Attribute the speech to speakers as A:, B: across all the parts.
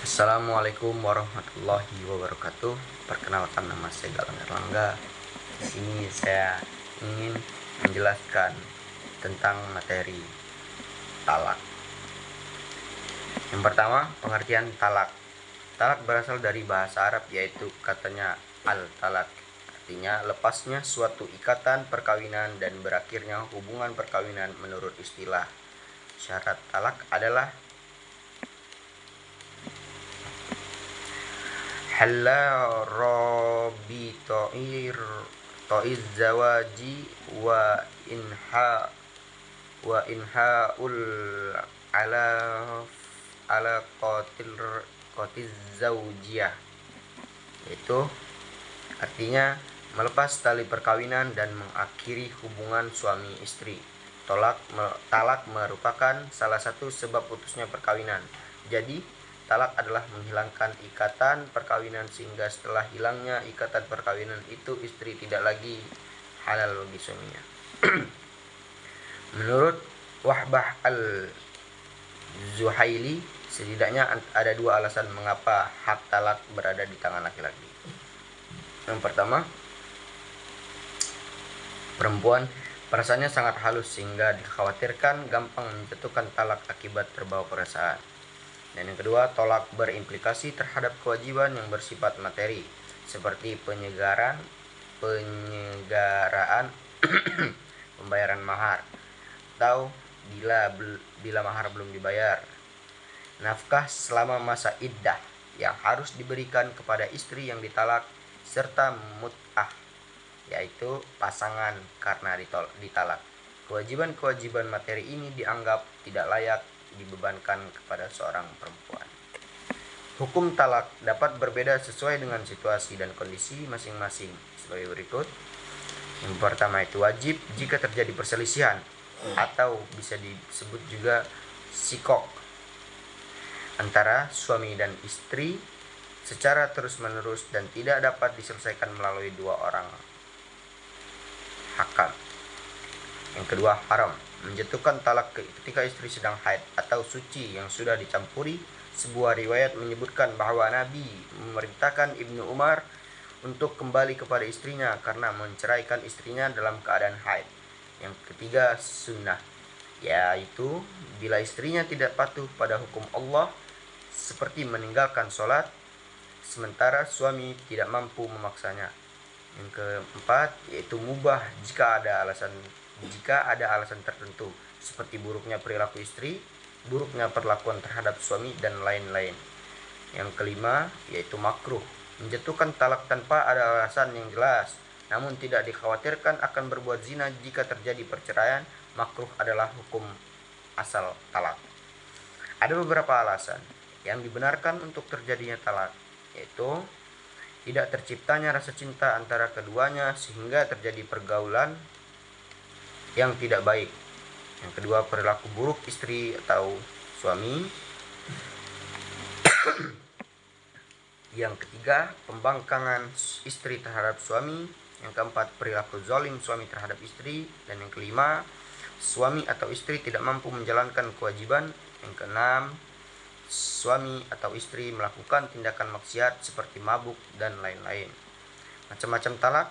A: Assalamualaikum warahmatullahi wabarakatuh. Perkenalkan, nama saya Galang Erlangga. Di sini saya ingin menjelaskan tentang materi talak. Yang pertama, pengertian talak. Talak berasal dari bahasa Arab, yaitu katanya al-talak, artinya lepasnya suatu ikatan perkawinan dan berakhirnya hubungan perkawinan menurut istilah. Syarat talak adalah halal robi toiz zawaji wa inhaul ala ala qatil zaujiyah, yaitu artinya melepas tali perkawinan dan mengakhiri hubungan suami istri. Talak merupakan salah satu sebab putusnya perkawinan. Jadi talak adalah menghilangkan ikatan perkawinan, sehingga setelah hilangnya ikatan perkawinan itu istri tidak lagi halal bagi suaminya. Menurut Wahbah al-Zuhaili, setidaknya ada dua alasan mengapa hak talak berada di tangan laki-laki. Yang pertama, perempuan perasaannya sangat halus sehingga dikhawatirkan gampang menjatuhkan talak akibat terbawa perasaan. Dan yang kedua, tolak berimplikasi terhadap kewajiban yang bersifat materi, seperti penyegaraan pembayaran mahar, atau bila mahar belum dibayar, nafkah selama masa iddah yang harus diberikan kepada istri yang ditalak, serta mut'ah, yaitu pasangan karena ditalak. Kewajiban-kewajiban materi ini dianggap tidak layak dibebankan kepada seorang perempuan. Hukum talak dapat berbeda sesuai dengan situasi dan kondisi masing-masing sebagai berikut. Yang pertama itu wajib jika terjadi perselisihan atau bisa disebut juga sikok antara suami dan istri secara terus-menerus dan tidak dapat diselesaikan melalui dua orang hakam. Yang kedua, haram menjatuhkan talak ketika istri sedang haid atau suci yang sudah dicampuri. Sebuah riwayat menyebutkan bahwa Nabi memerintahkan Ibnu Umar untuk kembali kepada istrinya karena menceraikan istrinya dalam keadaan haid. Yang ketiga, sunnah, yaitu bila istrinya tidak patuh pada hukum Allah seperti meninggalkan sholat, sementara suami tidak mampu memaksanya. Yang keempat, yaitu mubah jika ada alasan tertentu, seperti buruknya perilaku istri, buruknya perlakuan terhadap suami, dan lain-lain. Yang kelima, yaitu makruh menjatuhkan talak tanpa ada alasan yang jelas, namun tidak dikhawatirkan akan berbuat zina jika terjadi perceraian. Makruh adalah hukum asal talak. Ada beberapa alasan yang dibenarkan untuk terjadinya talak, yaitu tidak terciptanya rasa cinta antara keduanya sehingga terjadi pergaulan yang tidak baik. Yang kedua, perilaku buruk istri atau suami. Yang ketiga, pembangkangan istri terhadap suami. Yang keempat, perilaku zalim suami terhadap istri. Dan yang kelima, suami atau istri tidak mampu menjalankan kewajiban. Yang keenam, suami atau istri melakukan tindakan maksiat seperti mabuk dan lain-lain. Macam-macam talak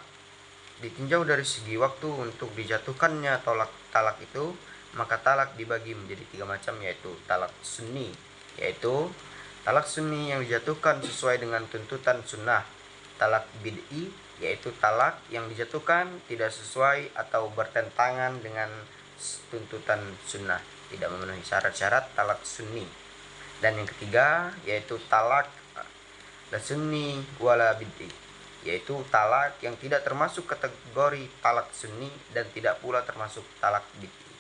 A: ditinjau dari segi waktu untuk dijatuhkannya talak itu, maka talak dibagi menjadi 3 macam, yaitu talak sunni, yaitu talak sunni yang dijatuhkan sesuai dengan tuntutan sunnah. Talak bid'i, yaitu talak yang dijatuhkan tidak sesuai atau bertentangan dengan tuntutan sunnah, tidak memenuhi syarat-syarat talak sunni. Dan yang ketiga, yaitu talak la sunni wala bid'i, yaitu talak yang tidak termasuk kategori talak sunni dan tidak pula termasuk talak bid'i.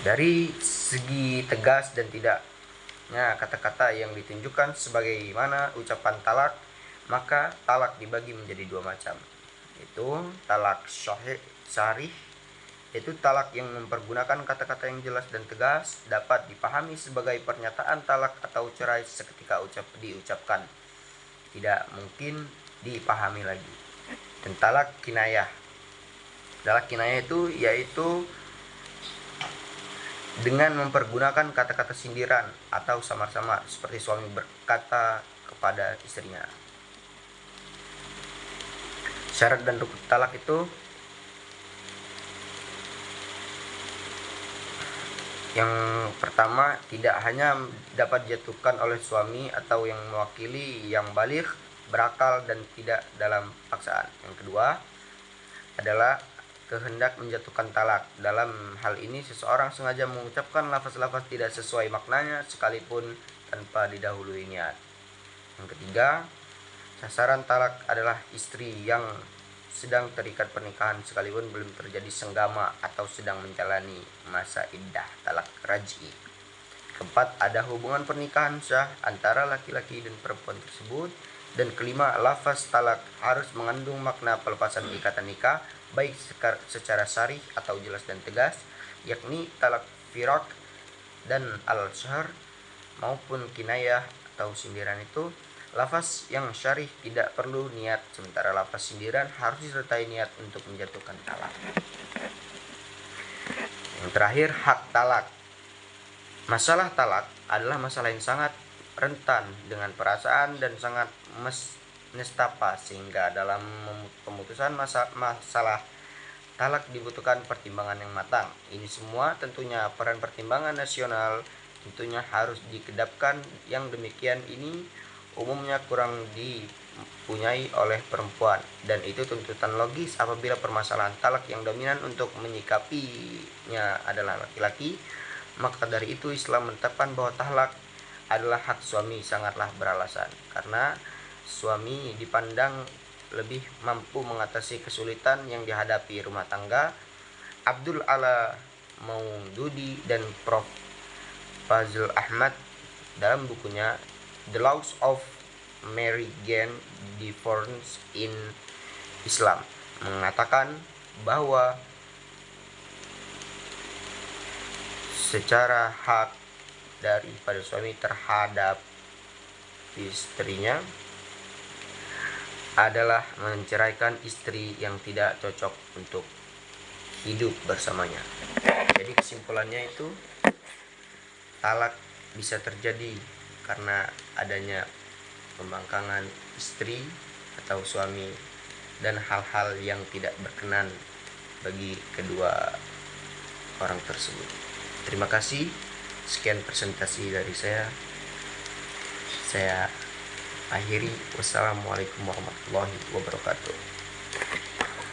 A: Dari segi tegas dan tidaknya kata-kata yang ditunjukkan sebagaimana ucapan talak, maka talak dibagi menjadi 2 macam, yaitu talak syarih, yaitu talak yang mempergunakan kata-kata yang jelas dan tegas, dapat dipahami sebagai pernyataan talak atau cerai seketika diucapkan, tidak mungkin dipahami lagi. Dan talak kinayah. Talak kinayah itu yaitu dengan mempergunakan kata-kata sindiran atau samar-samar seperti suami berkata kepada istrinya. Syarat dan rukun talak itu yang pertama, tidak hanya dapat dijatuhkan oleh suami atau yang mewakili yang baligh, berakal dan tidak dalam paksaan. Yang kedua adalah kehendak menjatuhkan talak. Dalam hal ini seseorang sengaja mengucapkan lafaz-lafaz tidak sesuai maknanya sekalipun tanpa didahului niat. Yang ketiga, sasaran talak adalah istri yang sedang terikat pernikahan sekalipun belum terjadi senggama atau sedang menjalani masa iddah talak raj'i. Keempat, ada hubungan pernikahan sah antara laki-laki dan perempuan tersebut. Dan kelima, lafaz talak harus mengandung makna pelepasan ikatan nikah, baik secara sarih atau jelas dan tegas, yakni talak firak dan al-syahr, maupun kinayah atau sindiran itu. Lafaz yang syarih tidak perlu niat, sementara lafaz sindiran harus disertai niat untuk menjatuhkan talak. Yang terakhir, hak talak. Masalah talak adalah masalah yang sangat rentan dengan perasaan dan sangat nestapa, sehingga dalam pemutusan masalah talak dibutuhkan pertimbangan yang matang. Ini semua tentunya peran pertimbangan nasional tentunya harus dikedapkan. Yang demikian ini umumnya kurang dipunyai oleh perempuan, dan itu tuntutan logis apabila permasalahan talak yang dominan untuk menyikapinya adalah laki-laki. Maka dari itu Islam menetapkan bahwa talak adalah hak suami sangatlah beralasan, karena suami dipandang lebih mampu mengatasi kesulitan yang dihadapi rumah tangga. Abdul Ala Maududi dan Prof. Fazl Ahmad dalam bukunya The Laws of Marriage Divorce in Islam mengatakan bahwa secara hak daripada suami terhadap istrinya adalah menceraikan istri yang tidak cocok untuk hidup bersamanya. Jadi kesimpulannya itu, talak bisa terjadi karena adanya pembangkangan istri atau suami dan hal-hal yang tidak berkenan bagi kedua orang tersebut. Terima kasih. Sekian presentasi dari saya. Saya akhiri. Wassalamualaikum warahmatullahi wabarakatuh.